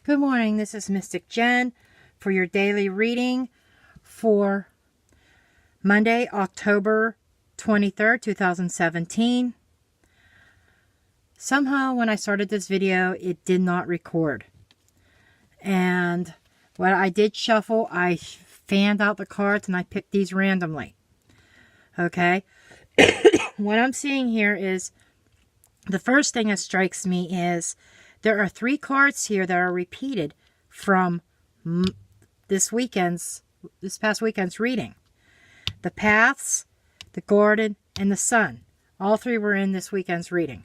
Good morning, this is Mystic Jen for your daily reading for Monday, October 23rd, 2017. Somehow when I started this video, it did not record. And what I did shuffle, I fanned out the cards and I picked these randomly. Okay? What I'm seeing here is, the first thing that strikes me is there are 3 cards here that are repeated from this past weekend's reading. The Paths, the Garden, and the Sun. All 3 were in this weekend's reading.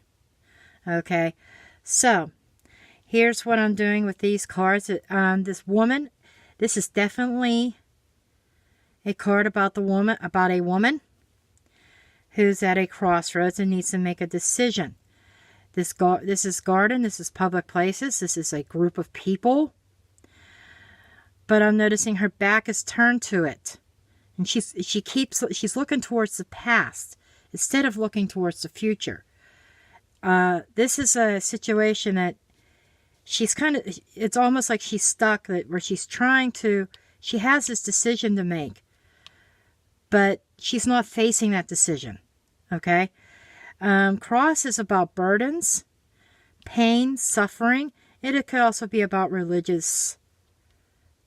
Okay, so here's what I'm doing with these cards. This woman, this is definitely a card about a woman who's at a crossroads and needs to make a decision. This is garden, this is public places, this is a group of people. But I'm noticing her back is turned to it. And she's looking towards the past instead of looking towards the future. This is a situation that it's almost like she's stuck, where she has this decision to make. But she's not facing that decision. Okay? Cross is about burdens, pain, suffering. It could also be about a religious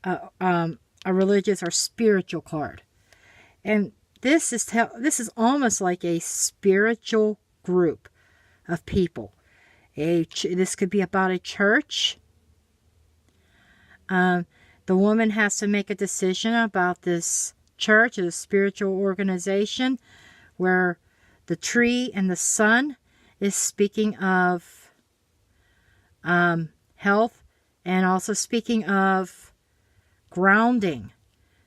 or spiritual card. And this is almost like a spiritual group of people. This could be about a church. The woman has to make a decision about this church, a spiritual organization, where the tree and the sun is speaking of health, and also speaking of grounding,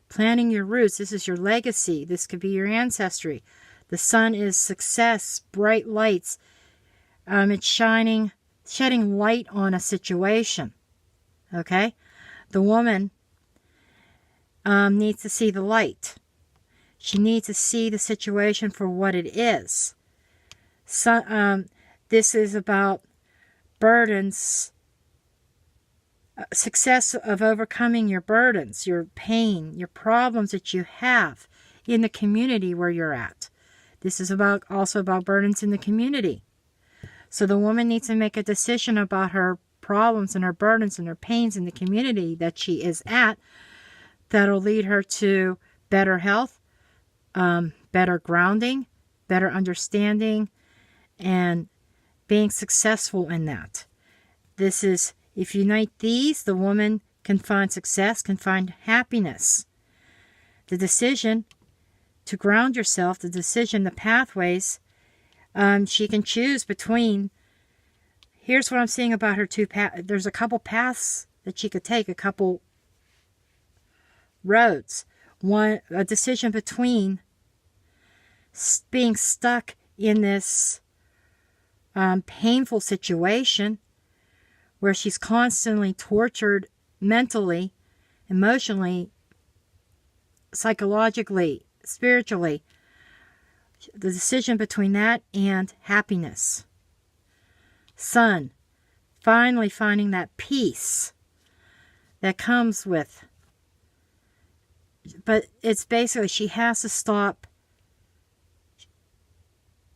planting your roots. This is your legacy. This could be your ancestry. The sun is success, bright lights. It's shedding light on a situation. Okay? The woman needs to see the light. She needs to see the situation for what it is. So, this is about burdens, success of overcoming your burdens, your pain, your problems that you have in the community where you're at. This is also about burdens in the community. So the woman needs to make a decision about her problems and her burdens and her pains in the community that she is at, that'll lead her to better health, better grounding, better understanding, and being successful in that. If you unite these, the woman can find success, can find happiness. The decision to ground yourself, the pathways, she can choose between. Here's what I'm seeing about her 2 paths. There's a couple paths that she could take, a couple roads. A decision between being stuck in this painful situation where she's constantly tortured mentally, emotionally, psychologically, spiritually. The decision between that and happiness. Sun, finally finding that peace that comes with. But it's basically, she has to stop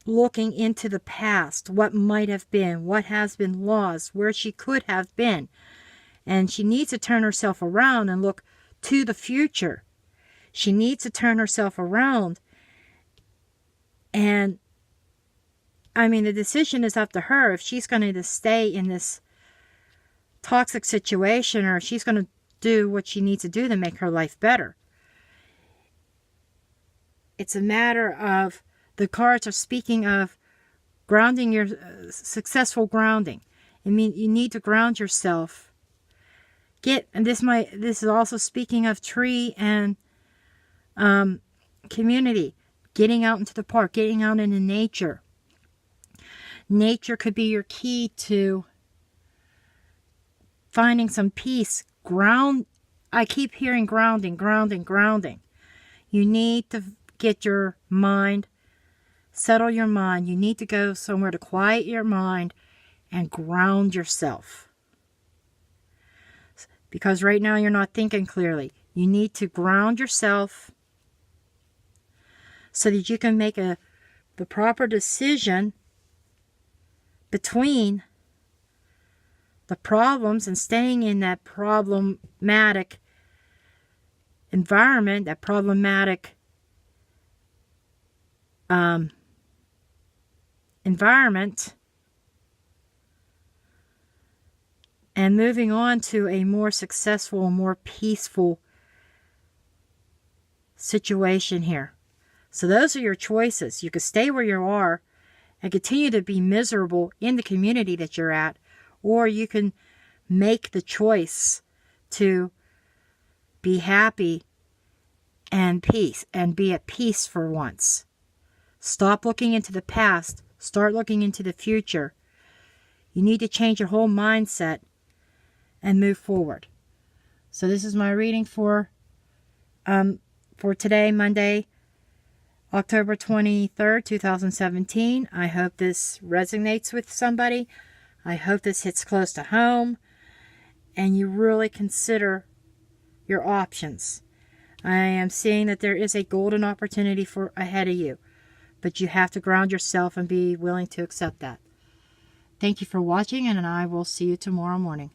looking into the past, what might have been, what has been lost, where she could have been. And she needs to turn herself around and look to the future. She needs to turn herself around. And, the decision is up to her if she's going to stay in this toxic situation, or if she's going to do what she needs to do to make her life better. It's a matter of, the cards are speaking of grounding, your successful grounding. You need to ground yourself. And this is also speaking of tree and community. Getting out into the park, getting out into nature. Nature could be your key to finding some peace. I keep hearing grounding, grounding, grounding. You need to get your mind, settle your mind. You need to go somewhere to quiet your mind and ground yourself. because right now you're not thinking clearly. You need to ground yourself so that you can make the proper decision between the problems and staying in that problematic environment, that problematic environment, and moving on to a more successful, more peaceful situation here. So those are your choices. You could stay where you are and continue to be miserable in the community that you're at, or you can make the choice to be happy and peace and be at peace for once. Stop looking into the past. Start looking into the future. You need to change your whole mindset and move forward. So this is my reading for today, Monday, October 23rd, 2017. I hope this resonates with somebody. I hope this hits close to home and you really consider your options. I am seeing that there is a golden opportunity ahead of you, but you have to ground yourself and be willing to accept that. Thank you for watching, and I will see you tomorrow morning.